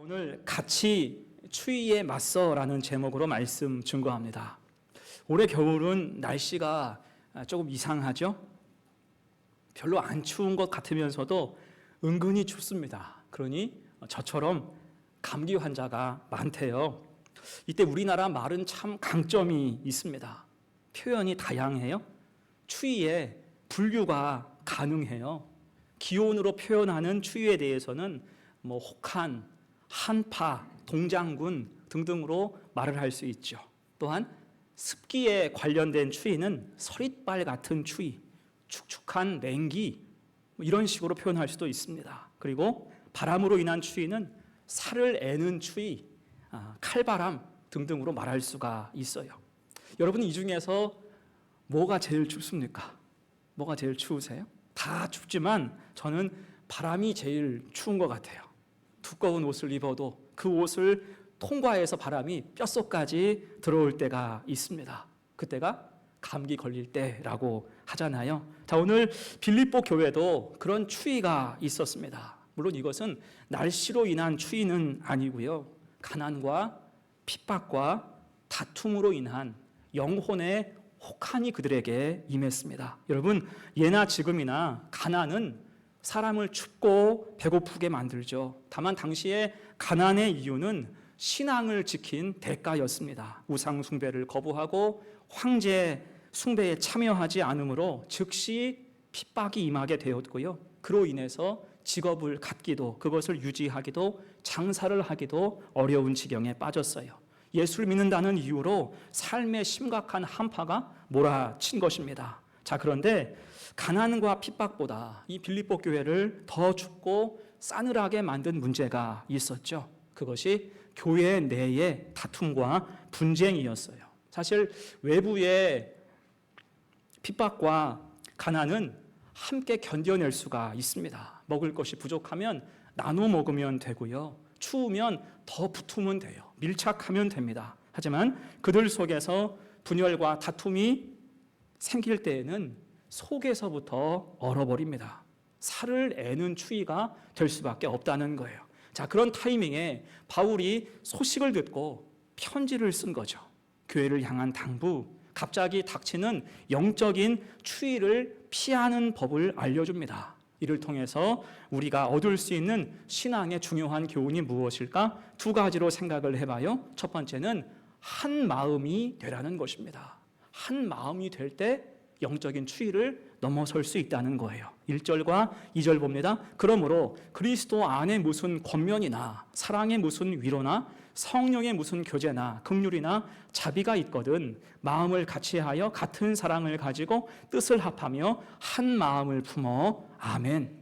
오늘 같이 추위에 맞서라는 제목으로 말씀 증거합니다. 올해 겨울은 날씨가 조금 이상하죠? 별로 안 추운 것 같으면서도 은근히 춥습니다. 그러니 저처럼 감기 환자가 많대요. 이때 우리나라 말은 참 강점이 있습니다. 표현이 다양해요. 추위에 분류가 가능해요. 기온으로 표현하는 추위에 대해서는 혹한, 한파, 동장군 등등으로 말을 할 수 있죠. 또한 습기에 관련된 추위는 서릿발 같은 추위, 축축한 냉기 이런 식으로 표현할 수도 있습니다. 그리고 바람으로 인한 추위는 살을 애는 추위, 칼바람 등등으로 말할 수가 있어요. 여러분, 이 중에서 뭐가 제일 춥습니까? 뭐가 제일 추우세요? 다 춥지만 저는 바람이 제일 추운 것 같아요. 두꺼운 옷을 입어도 그 옷을 통과해서 바람이 뼛속까지 들어올 때가 있습니다. 그때가 감기 걸릴 때라고 하잖아요. 자, 오늘 빌립보 교회도 그런 추위가 있었습니다. 물론 이것은 날씨로 인한 추위는 아니고요. 가난과 핍박과 다툼으로 인한 영혼의 혹한이 그들에게 임했습니다. 여러분, 예나 지금이나 가난은 사람을 춥고 배고프게 만들죠. 다만 당시에 가난의 이유는 신앙을 지킨 대가였습니다. 우상 숭배를 거부하고 황제 숭배에 참여하지 않으므로 즉시 핍박이 임하게 되었고요. 그로 인해서 직업을 갖기도, 그것을 유지하기도, 장사를 하기도 어려운 지경에 빠졌어요. 예수를 믿는다는 이유로 삶의 심각한 한파가 몰아친 것입니다. 자, 그런데 가난과 핍박보다 이 빌립보 교회를 더 춥고 싸늘하게 만든 문제가 있었죠. 그것이 교회 내의 다툼과 분쟁이었어요. 사실 외부의 핍박과 가난은 함께 견뎌낼 수가 있습니다. 먹을 것이 부족하면 나눠 먹으면 되고요. 추우면 더 붙으면 돼요. 밀착하면 됩니다. 하지만 그들 속에서 분열과 다툼이 생길 때에는 속에서부터 얼어버립니다. 살을 애는 추위가 될 수밖에 없다는 거예요. 자, 그런 타이밍에 바울이 소식을 듣고 편지를 쓴 거죠. 교회를 향한 당부, 갑자기 닥치는 영적인 추위를 피하는 법을 알려줍니다. 이를 통해서 우리가 얻을 수 있는 신앙의 중요한 교훈이 무엇일까? 두 가지로 생각을 해봐요. 첫 번째는 한 마음이 되라는 것입니다. 한 마음이 될 때 영적인 추위를 넘어설 수 있다는 거예요. 1절과 2절 봅니다. 그러므로 그리스도 안에 무슨 권면이나 사랑의 무슨 위로나 성령의 무슨 교제나 긍휼이나 자비가 있거든 마음을 같이하여 같은 사랑을 가지고 뜻을 합하며 한 마음을 품어 아멘.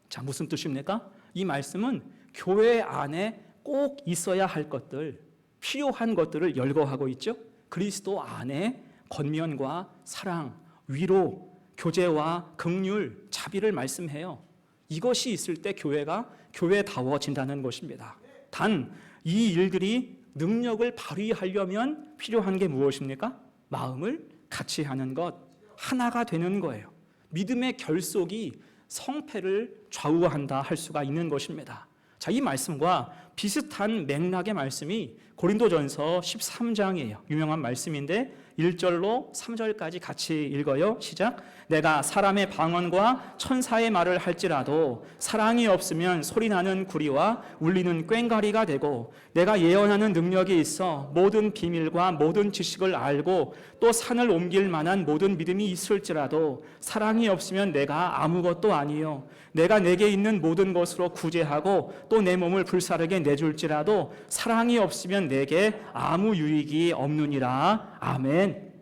자, 무슨 뜻입니까? 이 말씀은 교회 안에 꼭 있어야 할 것들, 필요한 것들을 열거하고 있죠. 그리스도 안에 권면과 사랑, 위로, 교제와 긍휼, 자비를 말씀해요. 이것이 있을 때 교회가 교회다워진다는 것입니다. 단 이 일들이 능력을 발휘하려면 필요한 게 무엇입니까? 마음을 같이 하는 것, 하나가 되는 거예요. 믿음의 결속이 성패를 좌우한다 할 수가 있는 것입니다. 자, 이 말씀과 비슷한 맥락의 말씀이 고린도전서 13장이에요. 유명한 말씀인데 1절로 3절까지 같이 읽어요. 시작. 내가 사람의 방언과 천사의 말을 할지라도 사랑이 없으면 소리나는 구리와 울리는 꽹과리가 되고 내가 예언하는 능력이 있어 모든 비밀과 모든 지식을 알고 또 산을 옮길 만한 모든 믿음이 있을지라도 사랑이 없으면 내가 아무것도 아니요 내가 내게 있는 모든 것으로 구제하고 또 내 몸을 불사르게 내줄지라도 사랑이 없으면 내게 아무 유익이 없느니라. 아멘.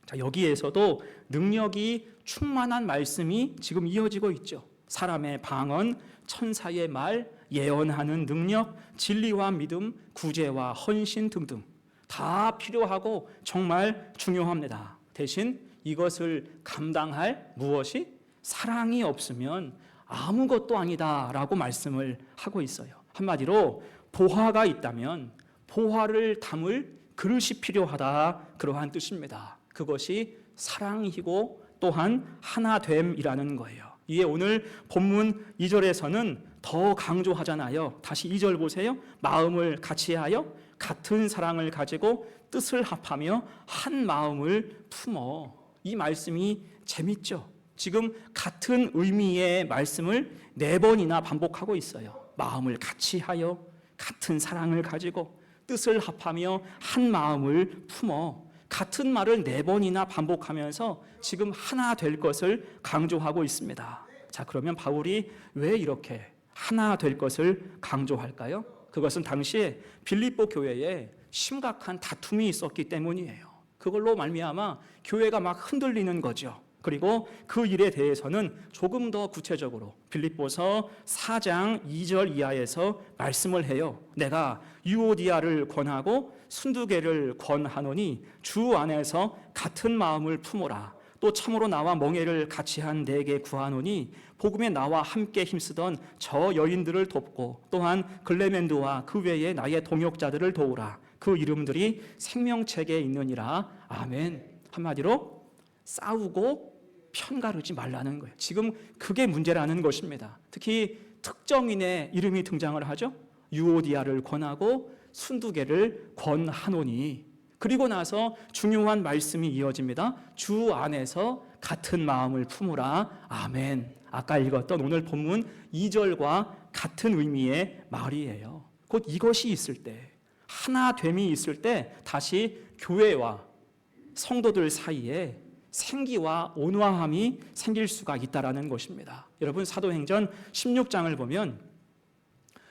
자, 여기에서도 능력이 충만한 말씀이 지금 이어지고 있죠. 사람의 방언, 천사의 말, 예언하는 능력, 진리와 믿음, 구제와 헌신 등등 다 필요하고 정말 중요합니다. 대신 이것을 감당할 무엇이 사랑이 없으면 아무것도 아니다라고 말씀을 하고 있어요. 한마디로 보화가 있다면 보화를 담을 그릇이 필요하다, 그러한 뜻입니다. 그것이 사랑이고 또한 하나됨이라는 거예요. 이에 오늘 본문 2절에서는 더 강조하잖아요. 다시 2절 보세요. 마음을 같이하여 같은 사랑을 가지고 뜻을 합하며 한 마음을 품어. 이 말씀이 재밌죠. 지금 같은 의미의 말씀을 4번이나 반복하고 있어요. 마음을 같이하여 같은 사랑을 가지고 뜻을 합하며 한 마음을 품어. 같은 말을 4번이나 반복하면서 지금 하나 될 것을 강조하고 있습니다. 자, 그러면 바울이 왜 이렇게 하나 될 것을 강조할까요? 그것은 당시에 빌립보 교회에 심각한 다툼이 있었기 때문이에요. 그걸로 말미암아 교회가 막 흔들리는 거죠. 그리고 그 일에 대해서는 조금 더 구체적으로 빌립보서 4장 2절 이하에서 말씀을 해요. 내가 유오디아를 권하고 순두개를 권하노니 주 안에서 같은 마음을 품어라. 또 참으로 나와 멍에를 같이 한 내게 구하노니 복음에 나와 함께 힘쓰던 저 여인들을 돕고 또한 글레멘드와 그 외에 나의 동역자들을 도우라. 그 이름들이 생명책에 있느니라. 아멘. 한마디로 싸우고 편가르지 말라는 거예요. 지금 그게 문제라는 것입니다. 특히 특정인의 이름이 등장을 하죠. 유오디아를 권하고 순두개를 권하노니. 그리고 나서 중요한 말씀이 이어집니다. 주 안에서 같은 마음을 품으라. 아멘. 아까 읽었던 오늘 본문 2절과 같은 의미의 말이에요. 곧 이것이 있을 때, 하나됨이 있을 때 다시 교회와 성도들 사이에 생기와 온화함이 생길 수가 있다라는 것입니다. 여러분, 사도행전 16장을 보면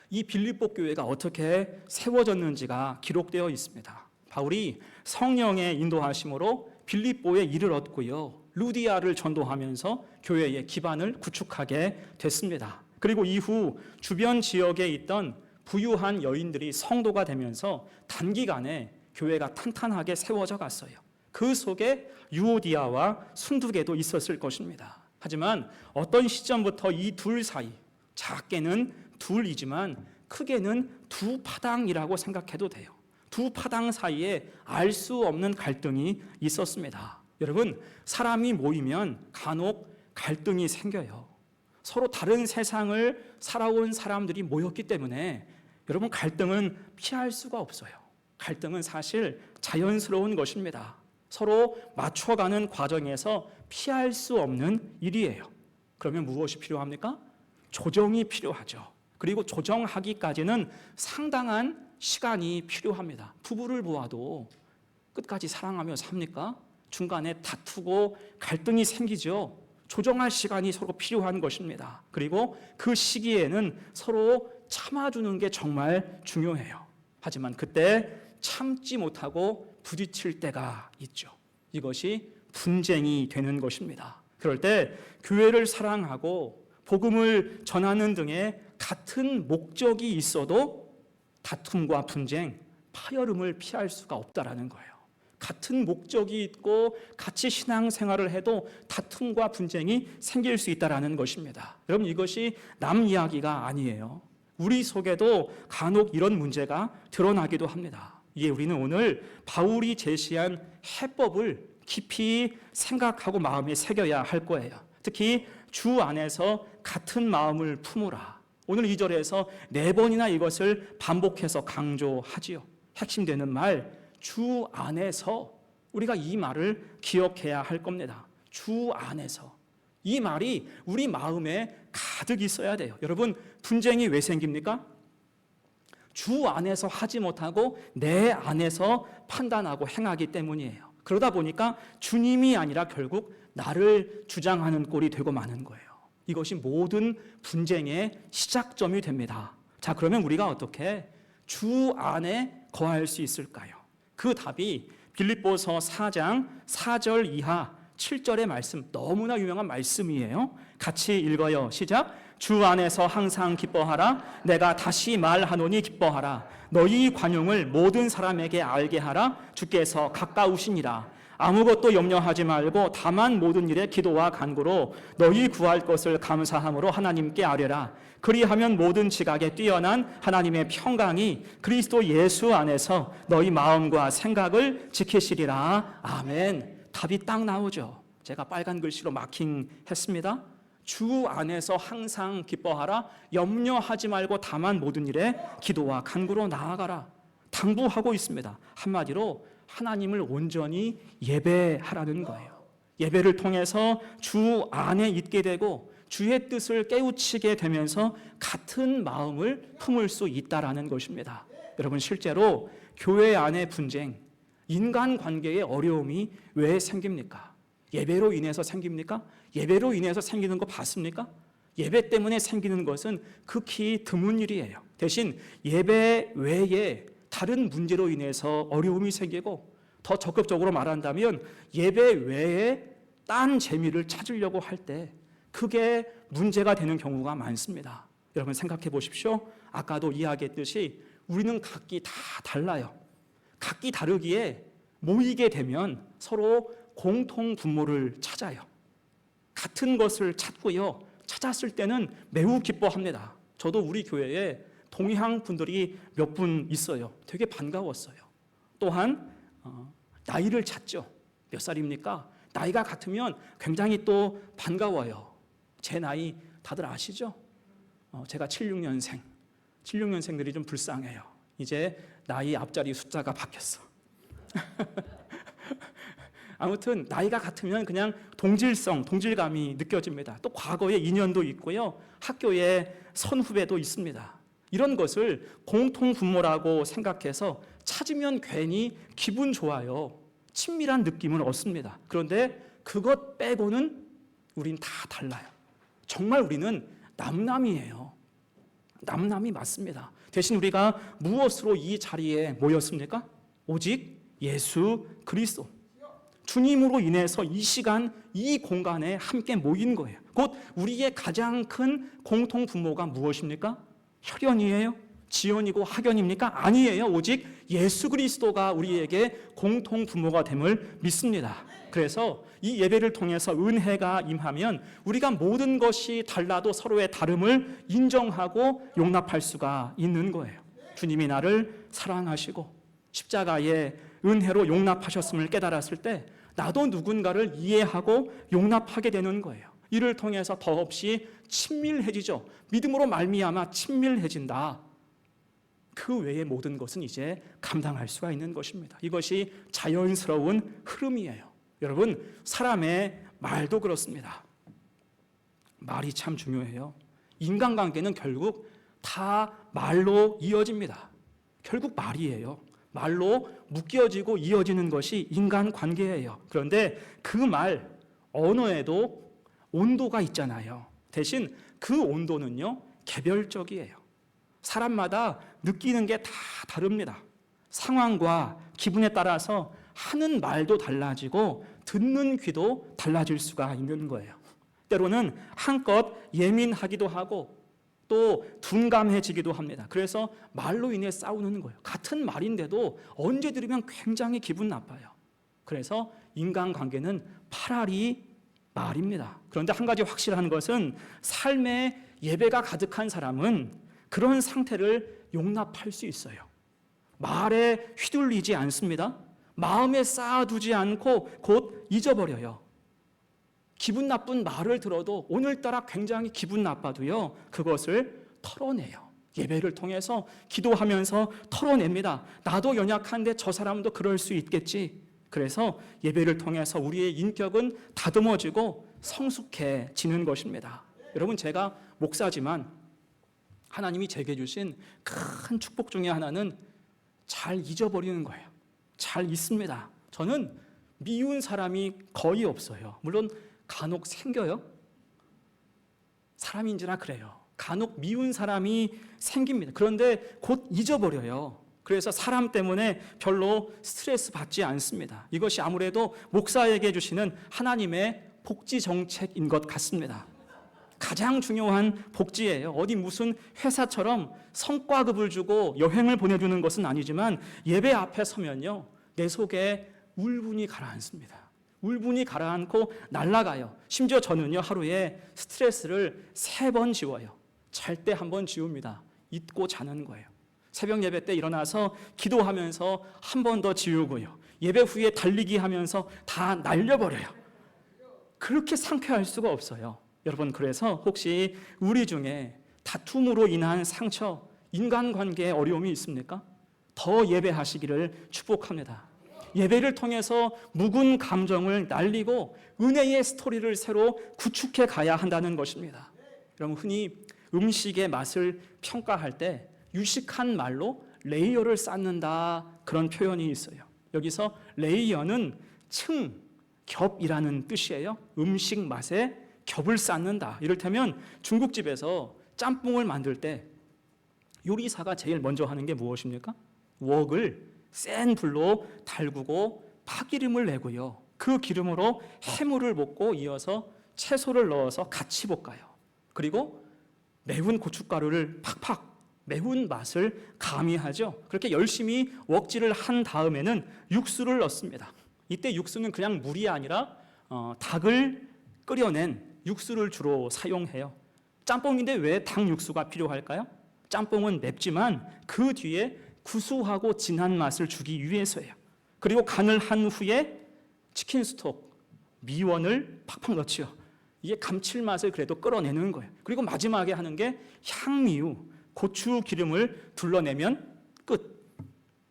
이 빌립보 교회가 어떻게 세워졌는지가 기록되어 있습니다. 바울이 성령의 인도하심으로 빌립보에 이를 얻고요, 루디아를 전도하면서 교회의 기반을 구축하게 됐습니다. 그리고 이후 주변 지역에 있던 부유한 여인들이 성도가 되면서 단기간에 교회가 탄탄하게 세워져 갔어요. 그 속에 유오디아와 순두개도 있었을 것입니다. 하지만 어떤 시점부터 이 둘 사이, 작게는 둘이지만 크게는 두 파당이라고 생각해도 돼요. 두 파당 사이에 알 수 없는 갈등이 있었습니다. 여러분, 사람이 모이면 간혹 갈등이 생겨요. 서로 다른 세상을 살아온 사람들이 모였기 때문에 여러분, 갈등은 피할 수가 없어요. 갈등은 사실 자연스러운 것입니다. 서로 맞춰가는 과정에서 피할 수 없는 일이에요. 그러면 무엇이 필요합니까? 조정이 필요하죠. 그리고 조정하기까지는 상당한 시간이 필요합니다. 부부를 보아도 끝까지 사랑하며 삽니까? 중간에 다투고 갈등이 생기죠. 조정할 시간이 서로 필요한 것입니다. 그리고 그 시기에는 서로 참아주는 게 정말 중요해요. 하지만 그때 참지 못하고 부딪힐 때가 있죠. 이것이 분쟁이 되는 것입니다. 그럴 때 교회를 사랑하고 복음을 전하는 등의 같은 목적이 있어도 다툼과 분쟁, 파열음을 피할 수가 없다라는 거예요. 같은 목적이 있고 같이 신앙생활을 해도 다툼과 분쟁이 생길 수 있다라는 것입니다. 여러분, 이것이 남 이야기가 아니에요. 우리 속에도 간혹 이런 문제가 드러나기도 합니다. 이게 우리는 오늘 바울이 제시한 해법을 깊이 생각하고 마음에 새겨야 할 거예요. 특히 주 안에서 같은 마음을 품으라. 오늘 2절에서 4번이나 이것을 반복해서 강조하지요. 핵심되는 말, 주 안에서. 우리가 이 말을 기억해야 할 겁니다. 주 안에서. 이 말이 우리 마음에 가득 있어야 돼요. 여러분, 분쟁이 왜 생깁니까? 주 안에서 하지 못하고 내 안에서 판단하고 행하기 때문이에요. 그러다 보니까 주님이 아니라 결국 나를 주장하는 꼴이 되고 마는 거예요. 이것이 모든 분쟁의 시작점이 됩니다. 자, 그러면 우리가 어떻게 주 안에 거할 수 있을까요? 그 답이 빌립보서 4장 4절 이하 7절의 말씀, 너무나 유명한 말씀이에요. 같이 읽어요. 시작. 주 안에서 항상 기뻐하라. 내가 다시 말하노니 기뻐하라. 너희 관용을 모든 사람에게 알게 하라. 주께서 가까우시니라. 아무것도 염려하지 말고 다만 모든 일에 기도와 간구로 너희 구할 것을 감사함으로 하나님께 아뢰라. 그리하면 모든 지각에 뛰어난 하나님의 평강이 그리스도 예수 안에서 너희 마음과 생각을 지키시리라. 아멘. 답이 딱 나오죠. 제가 빨간 글씨로 마킹했습니다. 주 안에서 항상 기뻐하라. 염려하지 말고 다만 모든 일에 기도와 간구로 나아가라. 당부하고 있습니다. 한마디로 하나님을 온전히 예배하라는 거예요. 예배를 통해서 주 안에 있게 되고 주의 뜻을 깨우치게 되면서 같은 마음을 품을 수 있다라는 것입니다. 여러분, 실제로 교회 안의 분쟁, 인간관계의 어려움이 왜 생깁니까? 예배로 인해서 생깁니까? 예배로 인해서 생기는 거 봤습니까? 예배 때문에 생기는 것은 극히 드문 일이에요. 대신 예배 외에 다른 문제로 인해서 어려움이 생기고, 더 적극적으로 말한다면 예배 외에 딴 재미를 찾으려고 할 때 그게 문제가 되는 경우가 많습니다. 여러분, 생각해 보십시오. 아까도 이야기했듯이 우리는 각기 다 달라요. 각기 다르기에 모이게 되면 서로 공통 분모를 찾아요. 같은 것을 찾고요, 찾았을 때는 매우 기뻐합니다. 저도 우리 교회에 동양 분들이 몇 분 있어요. 되게 반가웠어요. 또한 나이를 찾죠. 몇 살입니까? 나이가 같으면 굉장히 또 반가워요. 제 나이 다들 아시죠? 제가 76년생. 76년생들이 좀 불쌍해요. 이제 나이 앞자리 숫자가 바뀌었어. 아무튼 나이가 같으면 그냥 동질감이 느껴집니다. 또 과거의 인연도 있고요, 학교에 선후배도 있습니다. 이런 것을 공통 분모라고 생각해서 찾으면 괜히 기분 좋아요. 친밀한 느낌을 얻습니다. 그런데 그것 빼고는 우린 다 달라요. 정말 우리는 남남이에요. 남남이 맞습니다. 대신 우리가 무엇으로 이 자리에 모였습니까? 오직 예수 그리스도. 주님으로 인해서 이 시간, 이 공간에 함께 모인 거예요. 곧 우리의 가장 큰 공통 분모가 무엇입니까? 혈연이에요? 지연이고 학연입니까? 아니에요. 오직 예수 그리스도가 우리에게 공통 부모가 됨을 믿습니다. 그래서 이 예배를 통해서 은혜가 임하면 우리가 모든 것이 달라도 서로의 다름을 인정하고 용납할 수가 있는 거예요. 주님이 나를 사랑하시고 십자가의 은혜로 용납하셨음을 깨달았을 때 나도 누군가를 이해하고 용납하게 되는 거예요. 이를 통해서 더없이 친밀해지죠. 믿음으로 말미암아 친밀해진다. 그 외의 모든 것은 이제 감당할 수가 있는 것입니다. 이것이 자연스러운 흐름이에요. 여러분, 사람의 말도 그렇습니다. 말이 참 중요해요. 인간관계는 결국 다 말로 이어집니다. 결국 말이에요. 말로 묶여지고 이어지는 것이 인간관계예요. 그런데 그 말, 언어에도 온도가 있잖아요. 대신 그 온도는요, 개별적이에요. 사람마다 느끼는 게 다 다릅니다. 상황과 기분에 따라서 하는 말도 달라지고 듣는 귀도 달라질 수가 있는 거예요. 때로는 한껏 예민하기도 하고 또 둔감해지기도 합니다. 그래서 말로 인해 싸우는 거예요. 같은 말인데도 언제 들으면 굉장히 기분 나빠요. 그래서 인간관계는 파라리 말입니다. 그런데 한 가지 확실한 것은 삶에 예배가 가득한 사람은 그런 상태를 용납할 수 있어요. 말에 휘둘리지 않습니다. 마음에 쌓아두지 않고 곧 잊어버려요. 기분 나쁜 말을 들어도 오늘따라 굉장히 기분 나빠도요, 그것을 털어내요. 예배를 통해서 기도하면서 털어냅니다. 나도 연약한데 저 사람도 그럴 수 있겠지. 그래서 예배를 통해서 우리의 인격은 다듬어지고 성숙해지는 것입니다. 여러분, 제가 목사지만 하나님이 제게 주신 큰 축복 중에 하나는 잘 잊어버리는 거예요. 잘 잊습니다. 저는 미운 사람이 거의 없어요. 물론 간혹 생겨요. 사람인지라 그래요. 간혹 미운 사람이 생깁니다. 그런데 곧 잊어버려요. 그래서 사람 때문에 별로 스트레스 받지 않습니다. 이것이 아무래도 목사에게 주시는 하나님의 복지 정책인 것 같습니다. 가장 중요한 복지예요. 어디 무슨 회사처럼 성과급을 주고 여행을 보내주는 것은 아니지만 예배 앞에 서면요, 내 속에 울분이 가라앉습니다. 울분이 가라앉고 날아가요. 심지어 저는요, 하루에 스트레스를 3번 지워요. 잘 때 1번 지웁니다. 잊고 자는 거예요. 새벽 예배 때 일어나서 기도하면서 1번 더 지우고요. 예배 후에 달리기 하면서 다 날려버려요. 그렇게 상쾌할 수가 없어요. 여러분, 그래서 혹시 우리 중에 다툼으로 인한 상처, 인간관계에 어려움이 있습니까? 더 예배하시기를 축복합니다. 예배를 통해서 묵은 감정을 날리고 은혜의 스토리를 새로 구축해 가야 한다는 것입니다. 여러분, 흔히 음식의 맛을 평가할 때 유식한 말로 레이어를 쌓는다, 그런 표현이 있어요. 여기서 레이어는 층, 겹이라는 뜻이에요. 음식 맛에 겹을 쌓는다. 이를테면 중국집에서 짬뽕을 만들 때 요리사가 제일 먼저 하는 게 무엇입니까? 웍을 센 불로 달구고 파기름을 내고요. 그 기름으로 해물을 볶고 이어서 채소를 넣어서 같이 볶아요. 그리고 매운 고춧가루를 팍팍, 매운 맛을 가미하죠. 그렇게 열심히 웍질을 한 다음에는 육수를 넣습니다. 이때 육수는 그냥 물이 아니라 닭을 끓여낸 육수를 주로 사용해요. 짬뽕인데 왜 닭 육수가 필요할까요? 짬뽕은 맵지만 그 뒤에 구수하고 진한 맛을 주기 위해서예요. 그리고 간을 한 후에 치킨 스톡, 미원을 팍팍 넣지요. 이게 감칠맛을 그래도 끌어내는 거예요. 그리고 마지막에 하는 게 향미유, 고추 기름을 둘러내면 끝.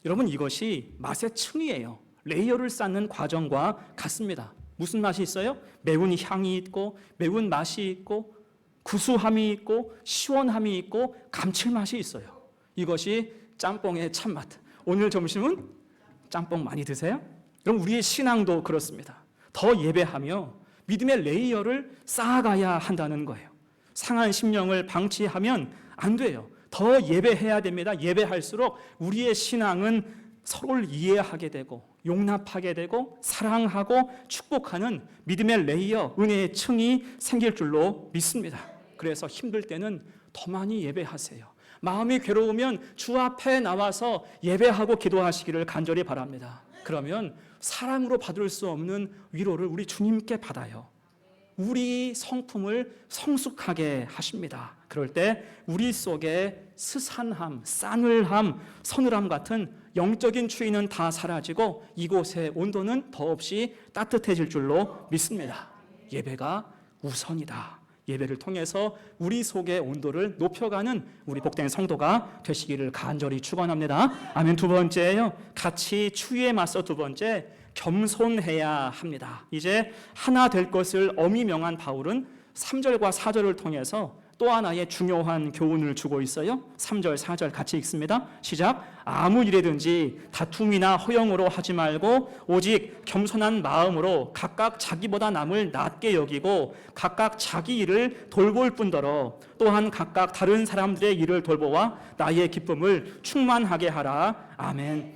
여러분, 이것이 맛의 층이에요. 레이어를 쌓는 과정과 같습니다. 무슨 맛이 있어요? 매운 향이 있고, 매운 맛이 있고, 구수함이 있고, 시원함이 있고, 감칠맛이 있어요. 이것이 짬뽕의 참맛. 오늘 점심은 짬뽕 많이 드세요? 그럼 우리의 신앙도 그렇습니다. 더 예배하며 믿음의 레이어를 쌓아가야 한다는 거예요. 상한 심령을 방치하면 안 돼요. 더 예배해야 됩니다. 예배할수록 우리의 신앙은 서로를 이해하게 되고 용납하게 되고 사랑하고 축복하는 믿음의 레이어, 은혜의 층이 생길 줄로 믿습니다. 그래서 힘들 때는 더 많이 예배하세요. 마음이 괴로우면 주 앞에 나와서 예배하고 기도하시기를 간절히 바랍니다. 그러면 사랑으로 받을 수 없는 위로를 우리 주님께 받아요. 우리 성품을 성숙하게 하십니다. 그럴 때 우리 속에 스산함, 싸늘함, 서늘함 같은 영적인 추위는 다 사라지고 이곳의 온도는 더없이 따뜻해질 줄로 믿습니다. 예배가 우선이다. 예배를 통해서 우리 속의 온도를 높여가는 우리 복된 성도가 되시기를 간절히 축원합니다. 아멘. 두 번째요, 같이 추위에 맞서 두 번째, 겸손해야 합니다. 이제 하나 될 것을 엄히 명한 바울은 3절과 4절을 통해서 또 하나의 중요한 교훈을 주고 있어요. 3절, 4절 같이 읽습니다. 시작. 아무 일이든지 다툼이나 허영으로 하지 말고 오직 겸손한 마음으로 각각 자기보다 남을 낮게 여기고 각각 자기 일을 돌볼 뿐더러 또한 각각 다른 사람들의 일을 돌보아 나의 기쁨을 충만하게 하라. 아멘.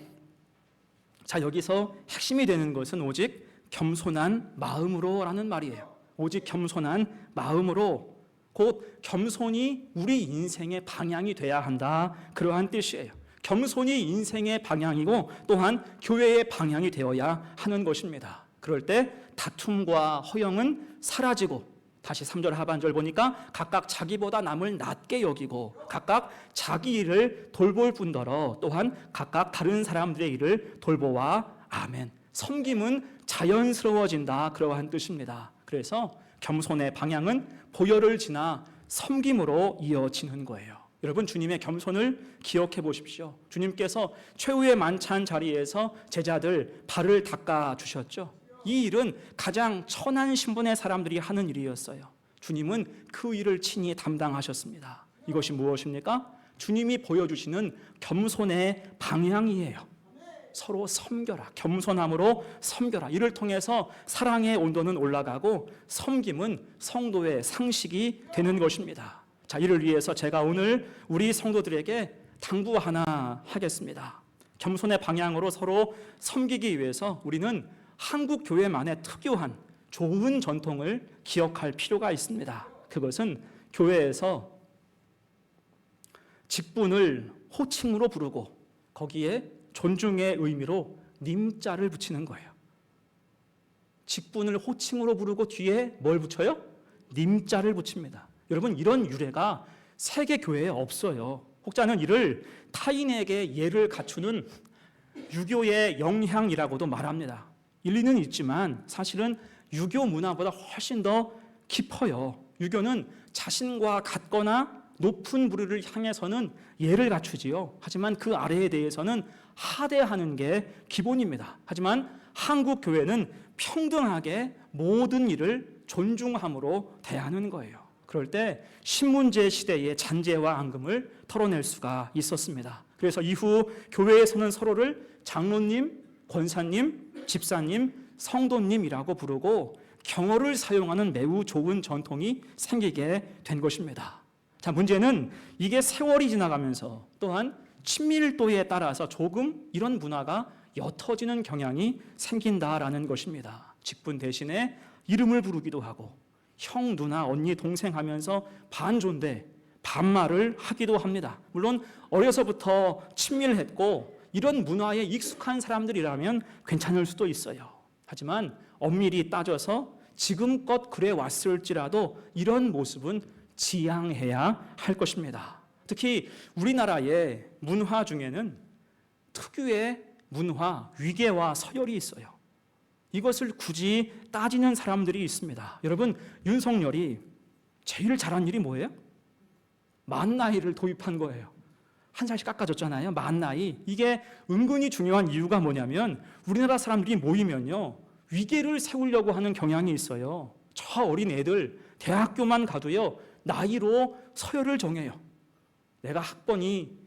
자, 여기서 핵심이 되는 것은 오직 겸손한 마음으로라는 말이에요. 오직 겸손한 마음으로, 곧 겸손이 우리 인생의 방향이 돼야 한다, 그러한 뜻이에요. 겸손이 인생의 방향이고 또한 교회의 방향이 되어야 하는 것입니다. 그럴 때 다툼과 허영은 사라지고, 다시 3절 하반절 보니까 각각 자기보다 남을 낮게 여기고 각각 자기 일을 돌볼 뿐더러 또한 각각 다른 사람들의 일을 돌보아. 아멘. 섬김은 자연스러워진다, 그러한 뜻입니다. 그래서 겸손의 방향은 보혈을 지나 섬김으로 이어지는 거예요. 여러분, 주님의 겸손을 기억해 보십시오. 주님께서 최후의 만찬 자리에서 제자들 발을 닦아 주셨죠. 이 일은 가장 천한 신분의 사람들이 하는 일이었어요. 주님은 그 일을 친히 담당하셨습니다. 이것이 무엇입니까? 주님이 보여주시는 겸손의 방향이에요. 서로 섬겨라, 겸손함으로 섬겨라. 이를 통해서 사랑의 온도는 올라가고 섬김은 성도의 상식이 되는 것입니다. 자, 이를 위해서 제가 오늘 우리 성도들에게 당부 하나 하겠습니다. 겸손의 방향으로 서로 섬기기 위해서 우리는 한국 교회만의 특유한 좋은 전통을 기억할 필요가 있습니다. 그것은 교회에서 직분을 호칭으로 부르고 거기에 존중의 의미로 님자를 붙이는 거예요. 직분을 호칭으로 부르고 뒤에 뭘 붙여요? 님자를 붙입니다. 여러분, 이런 유래가 세계 교회에 없어요. 혹자는 이를 타인에게 예를 갖추는 유교의 영향이라고도 말합니다. 일리는 있지만 사실은 유교 문화보다 훨씬 더 깊어요. 유교는 자신과 같거나 높은 부류를 향해서는 예를 갖추지요. 하지만 그 아래에 대해서는 하대하는 게 기본입니다. 하지만 한국 교회는 평등하게 모든 일을 존중함으로 대하는 거예요. 그럴 때 신문제 시대의 잔재와 앙금을 털어낼 수가 있었습니다. 그래서 이후 교회에서는 서로를 장로님, 권사님, 집사님, 성도님이라고 부르고 경어를 사용하는 매우 좋은 전통이 생기게 된 것입니다. 자, 문제는 이게 세월이 지나가면서 또한 친밀도에 따라서 조금 이런 문화가 옅어지는 경향이 생긴다라는 것입니다. 직분 대신에 이름을 부르기도 하고 형, 누나, 언니, 동생 하면서 반존대, 반말을 하기도 합니다. 물론 어려서부터 친밀했고 이런 문화에 익숙한 사람들이라면 괜찮을 수도 있어요. 하지만 엄밀히 따져서 지금껏 그래 왔을지라도 이런 모습은 지양해야 할 것입니다. 특히 우리나라의 문화 중에는 특유의 문화, 위계와 서열이 있어요. 이것을 굳이 따지는 사람들이 있습니다. 여러분, 윤석열이 제일 잘한 일이 뭐예요? 만 나이를 도입한 거예요. 한 살씩 깎아줬잖아요. 만 나이. 이게 은근히 중요한 이유가 뭐냐면 우리나라 사람들이 모이면요, 위계를 세우려고 하는 경향이 있어요. 저 어린 애들 대학교만 가도요, 나이로 서열을 정해요. 내가 학번이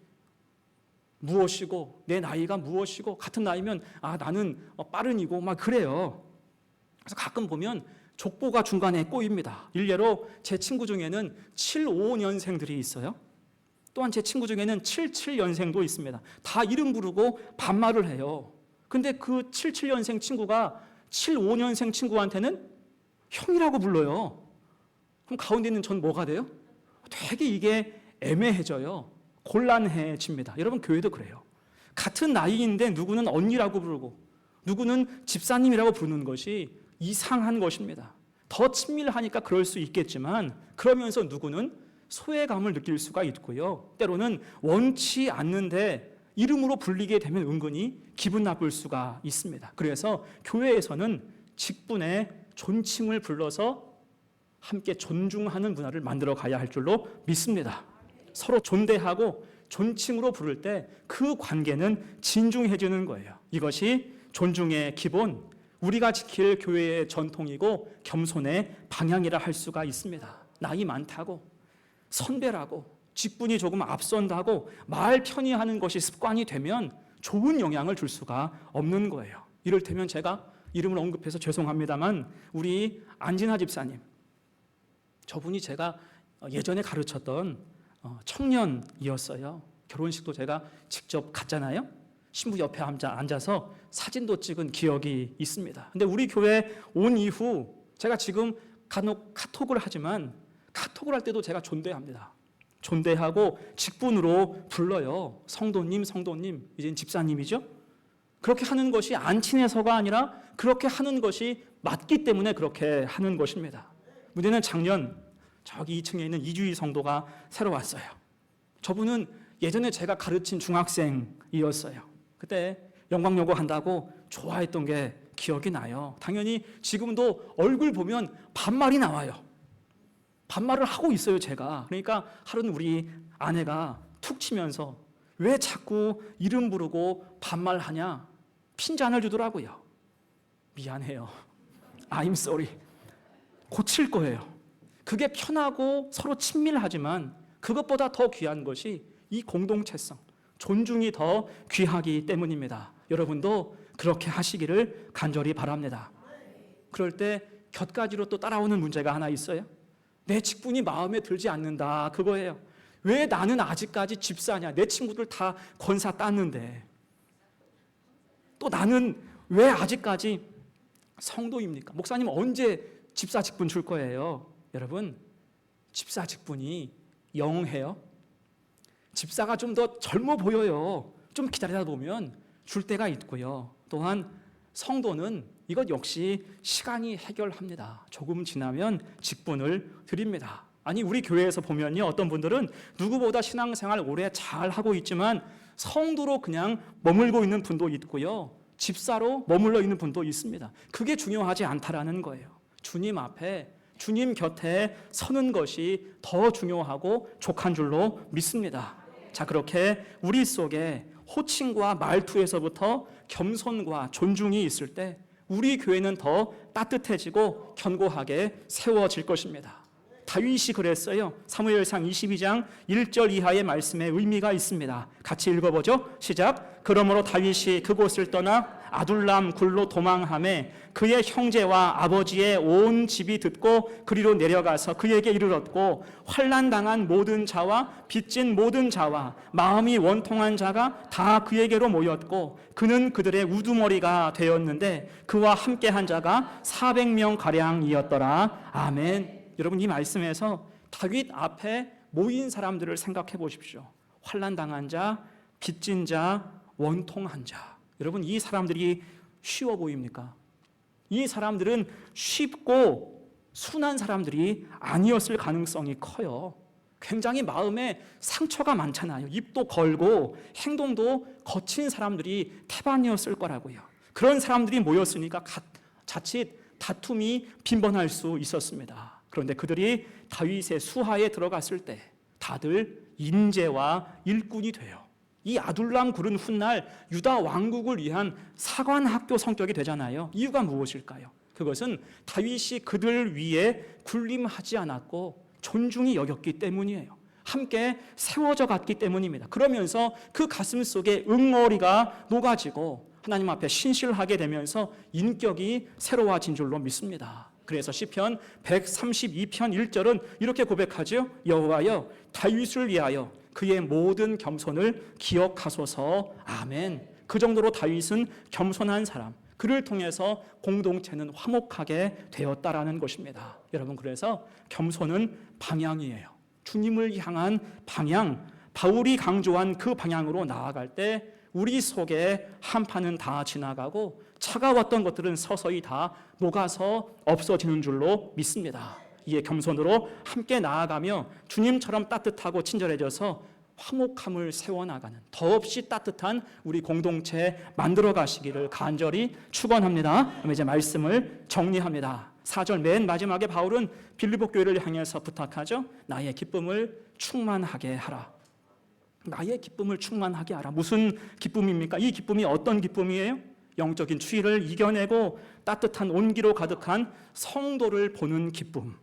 무엇이고 내 나이가 무엇이고 같은 나이면 나는 빠른이고 막 그래요. 그래서 가끔 보면 족보가 중간에 꼬입니다. 일례로 제 친구 중에는 75년생들이 있어요. 또한 제 친구 중에는 77년생도 있습니다. 다 이름 부르고 반말을 해요. 근데 그 77년생 친구가 75년생 친구한테는 형이라고 불러요. 그럼 가운데 있는 전 뭐가 돼요? 되게 이게 애매해져요. 곤란해집니다. 여러분, 교회도 그래요. 같은 나이인데 누구는 언니라고 부르고 누구는 집사님이라고 부르는 것이 이상한 것입니다. 더 친밀하니까 그럴 수 있겠지만 그러면서 누구는 소외감을 느낄 수가 있고요. 때로는 원치 않는데 이름으로 불리게 되면 은근히 기분 나쁠 수가 있습니다. 그래서 교회에서는 직분에 존칭을 불러서 함께 존중하는 문화를 만들어 가야 할 줄로 믿습니다. 서로 존대하고 존칭으로 부를 때 그 관계는 진중해지는 거예요. 이것이 존중의 기본, 우리가 지킬 교회의 전통이고 겸손의 방향이라 할 수가 있습니다. 나이 많다고, 선배라고, 직분이 조금 앞선다고 말 편히 하는 것이 습관이 되면 좋은 영향을 줄 수가 없는 거예요. 이를테면 제가 이름을 언급해서 죄송합니다만 우리 안진아 집사님, 저분이 제가 예전에 가르쳤던 청년이었어요. 결혼식도 제가 직접 갔잖아요. 신부 옆에 앉아서 사진도 찍은 기억이 있습니다. 근데 우리 교회 온 이후 제가 지금 간혹 카톡을 하지만 카톡을 할 때도 제가 존대합니다. 존대하고 직분으로 불러요. 성도님, 성도님, 이젠 집사님이죠. 그렇게 하는 것이 안 친해서가 아니라 그렇게 하는 것이 맞기 때문에 그렇게 하는 것입니다. 문제는 작년 저기 2층에 있는 이주희 성도가 새로 왔어요. 저분은 예전에 제가 가르친 중학생이었어요. 그때 영광여고 한다고 좋아했던 게 기억이 나요. 당연히 지금도 얼굴 보면 반말이 나와요. 반말을 하고 있어요, 제가. 그러니까 하루는 우리 아내가 툭 치면서 왜 자꾸 이름 부르고 반말하냐 핀잔을 주더라고요. 미안해요. I'm sorry. 고칠 거예요. 그게 편하고 서로 친밀하지만 그것보다 더 귀한 것이 이 공동체성, 존중이 더 귀하기 때문입니다. 여러분도 그렇게 하시기를 간절히 바랍니다. 그럴 때 곁가지로 또 따라오는 문제가 하나 있어요. 내 직분이 마음에 들지 않는다, 그거예요. 왜 나는 아직까지 집사냐? 내 친구들 다 권사 땄는데 또 나는 왜 아직까지 성도입니까? 목사님 언제 집사 직분 줄 거예요? 여러분, 집사 직분이 영해요. 집사가 좀 더 젊어 보여요. 좀 기다리다 보면 줄 때가 있고요. 또한 성도는 이것 역시 시간이 해결합니다. 조금 지나면 직분을 드립니다. 아니, 우리 교회에서 보면요, 어떤 분들은 누구보다 신앙생활 오래 잘 하고 있지만 성도로 그냥 머물고 있는 분도 있고요, 집사로 머물러 있는 분도 있습니다. 그게 중요하지 않다라는 거예요. 주님 앞에 주님 곁에 서는 것이 더 중요하고 족한 줄로 믿습니다. 자, 그렇게 우리 속에 호칭과 말투에서부터 겸손과 존중이 있을 때 우리 교회는 더 따뜻해지고 견고하게 세워질 것입니다. 다윗이 그랬어요. 사무엘상 22장 1절 이하의 말씀에 의미가 있습니다. 같이 읽어보죠. 시작. 그러므로 다윗이 그곳을 떠나 아둘람 굴로 도망하매 그의 형제와 아버지의 온 집이 듣고 그리로 내려가서 그에게 이르렀고 환난당한 모든 자와 빚진 모든 자와 마음이 원통한 자가 다 그에게로 모였고 그는 그들의 우두머리가 되었는데 그와 함께한 자가 400명가량이었더라. 아멘. 여러분, 이 말씀에서 다윗 앞에 모인 사람들을 생각해 보십시오. 환난당한 자, 빚진 자, 원통한 자. 여러분, 이 사람들이 쉬워 보입니까? 이 사람들은 쉽고 순한 사람들이 아니었을 가능성이 커요. 굉장히 마음에 상처가 많잖아요. 입도 걸고 행동도 거친 사람들이 태반이었을 거라고요. 그런 사람들이 모였으니까 자칫 다툼이 빈번할 수 있었습니다. 그런데 그들이 다윗의 수하에 들어갔을 때 다들 인재와 일꾼이 돼요. 이 아둘람 굴은 훗날 유다 왕국을 위한 사관학교 성격이 되잖아요. 이유가 무엇일까요? 그것은 다윗이 그들 위에 군림하지 않았고 존중이 여겼기 때문이에요. 함께 세워져 갔기 때문입니다. 그러면서 그 가슴 속에 응어리가 녹아지고 하나님 앞에 신실하게 되면서 인격이 새로워진 줄로 믿습니다. 그래서 시편 132편 1절은 이렇게 고백하죠. 여호와여 다윗을 위하여 그의 모든 겸손을 기억하소서. 아멘. 그 정도로 다윗은 겸손한 사람, 그를 통해서 공동체는 화목하게 되었다라는 것입니다. 여러분, 그래서 겸손은 방향이에요. 주님을 향한 방향, 바울이 강조한 그 방향으로 나아갈 때 우리 속에 한파는 다 지나가고 차가웠던 것들은 서서히 다 녹아서 없어지는 줄로 믿습니다. 이에 겸손으로 함께 나아가며 주님처럼 따뜻하고 친절해져서 화목함을 세워나가는 더없이 따뜻한 우리 공동체 만들어 가시기를 간절히 축원합니다. 그럼 이제 말씀을 정리합니다. 4절 맨 마지막에 바울은 빌립보 교회를 향해서 부탁하죠. 나의 기쁨을 충만하게 하라. 나의 기쁨을 충만하게 하라. 무슨 기쁨입니까? 이 기쁨이 어떤 기쁨이에요? 영적인 추위를 이겨내고 따뜻한 온기로 가득한 성도를 보는 기쁨,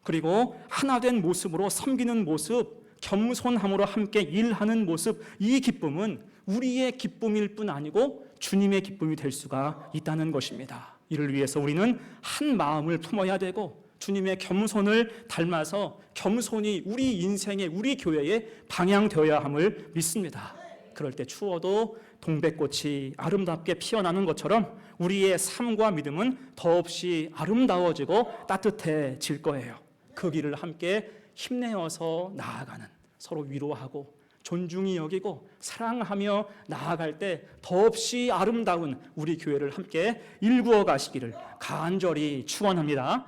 그리고 하나된 모습으로 섬기는 모습, 겸손함으로 함께 일하는 모습, 이 기쁨은 우리의 기쁨일 뿐 아니고 주님의 기쁨이 될 수가 있다는 것입니다. 이를 위해서 우리는 한 마음을 품어야 되고 주님의 겸손을 닮아서 겸손이 우리 인생의, 우리 교회의 방향되어야 함을 믿습니다. 그럴 때 추워도 동백꽃이 아름답게 피어나는 것처럼 우리의 삶과 믿음은 더없이 아름다워지고 따뜻해질 거예요. 그 길을 함께 힘내어서 나아가는, 서로 위로하고 존중이 여기고 사랑하며 나아갈 때 더없이 아름다운 우리 교회를 함께 일구어 가시기를 간절히 축원합니다.